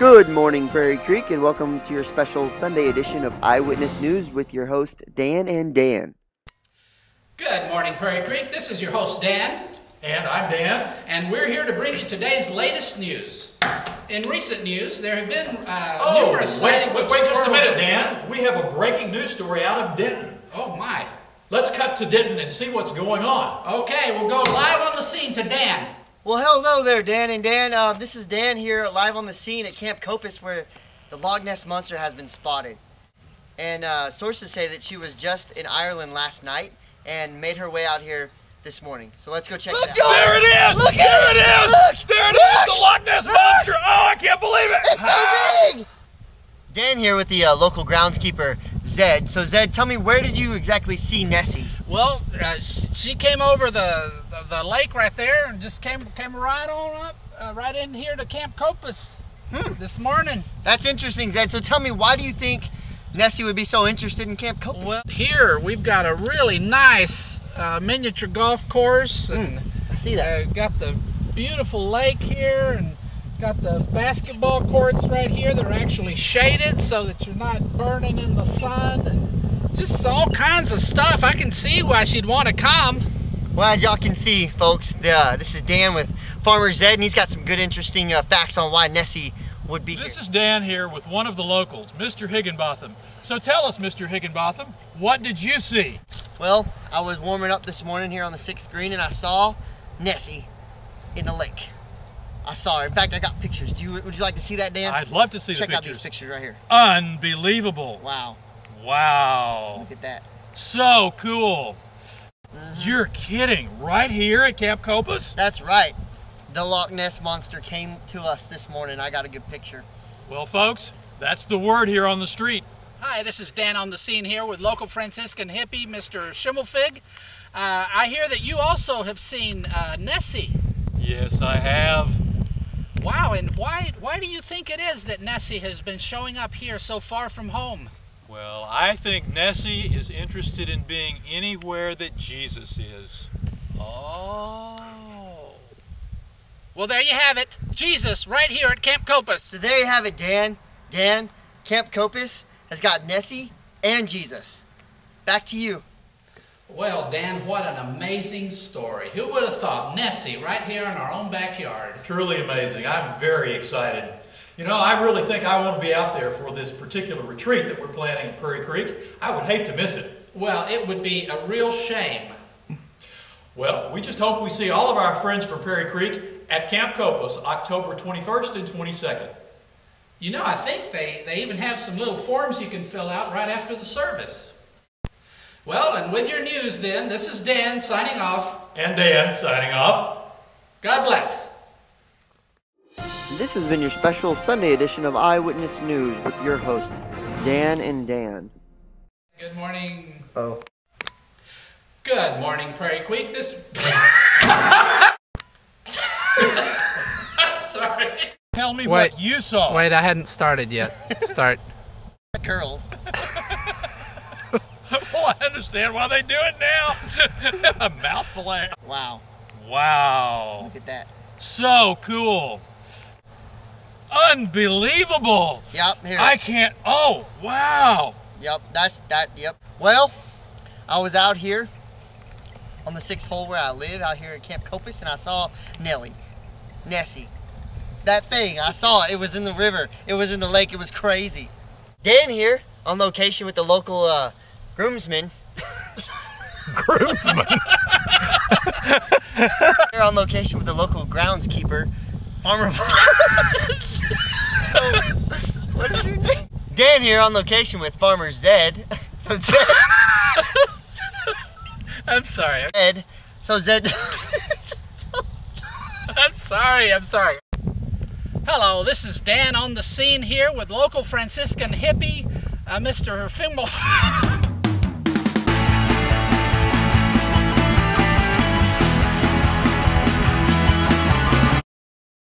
Good morning, Prairie Creek, and welcome to your special Sunday edition of Eyewitness News with your host, Dan and Dan. Good morning, Prairie Creek. This is your host, Dan. And I'm Dan. And we're here to bring you today's latest news. In recent news, there have been numerous sightings of Wait just a minute, Dan. We have a breaking news story out of Denton. Oh, my. Let's cut to Denton and see what's going on. Okay, we'll go live on the scene to Dan. Well, hello there, Dan and Dan. This is Dan here, live on the scene at Camp Copus, where the Loch Ness Monster has been spotted. And sources say that she was just in Ireland last night and made her way out here this morning. So let's go check it out. There it is! Look there at it is! Look! There it is! The Loch Ness Monster! Oh, I can't believe it! It's so big! Dan here with the local groundskeeper, Zed. So, Zed, tell me, where did you exactly see Nessie? Well, she came over the lake right there and just came right on up, right in here to Camp Copus this morning. That's interesting, Zed. So tell me, why do you think Nessie would be so interested in Camp Copus? Well, here we've got a really nice miniature golf course, and I see that. Got the beautiful lake here, and got the basketball courts right here that are actually shaded so that you're not burning in the sun, and just all kinds of stuff. I can see why she'd want to come. Well, as y'all can see, folks, this is Dan with Farmer Zed, and he's got some good, interesting facts on why Nessie would be here. This is Dan here with one of the locals, Mr. Higginbotham. So tell us, Mr. Higginbotham, what did you see? Well, I was warming up this morning here on the 6th green, and I saw Nessie in the lake. I saw her. In fact, I got pictures. Would you like to see that, Dan? I'd love to see the pictures. Check out these pictures right here. Unbelievable. Wow. Wow. Look at that. So cool. You're kidding. Right here at Camp Copus? That's right. The Loch Ness Monster came to us this morning. I got a good picture. Well, folks, that's the word here on the street. Hi, this is Dan on the scene here with local Franciscan hippie, Mr. Schimmelfig. I hear that you also have seen Nessie. Yes, I have. Wow, and why do you think it is that Nessie has been showing up here so far from home? Well, I think Nessie is interested in being anywhere that Jesus is. Oh. Well, there you have it. Jesus right here at Camp Copus. So there you have it, Dan. Dan, Camp Copus has got Nessie and Jesus. Back to you. Well, Dan, what an amazing story. Who would have thought Nessie right here in our own backyard? Truly amazing. I'm very excited. You know, I really think I want to be out there for this particular retreat that we're planning at Prairie Creek. I would hate to miss it. Well, it would be a real shame. Well, we just hope we see all of our friends from Prairie Creek at Camp Copus, October 21st and 22nd. You know, I think they even have some little forms you can fill out right after the service. Well, and with your news then, this is Dan signing off. And Dan signing off. God bless. This has been your special Sunday edition of Eyewitness News with your host, Dan and Dan. Good morning. Oh. Good morning, Prairie Creek. Sorry. Tell me what you saw. Wait, I hadn't started yet. Start. Curls. Well, I understand why they do it now. A mouthful of... Wow. Wow. Look at that. So cool. Unbelievable. Yep, here. I can't... Oh, wow. Yep, yep. Well, I was out here on the 6th hole where I live, out here at Camp Copus, and I saw Nessie. That thing, I saw it. It was in the river. It was in the lake. It was crazy. Dan here on location with the local groomsman. Groomsman. Here on location with the local groundskeeper, Farmer. What is your name? Dan here on location with Farmer Zed. So Zed. I'm sorry. Zed. So Zed. I'm sorry. Hello, this is Dan on the scene here with local Franciscan hippie, Mr. Fimmel.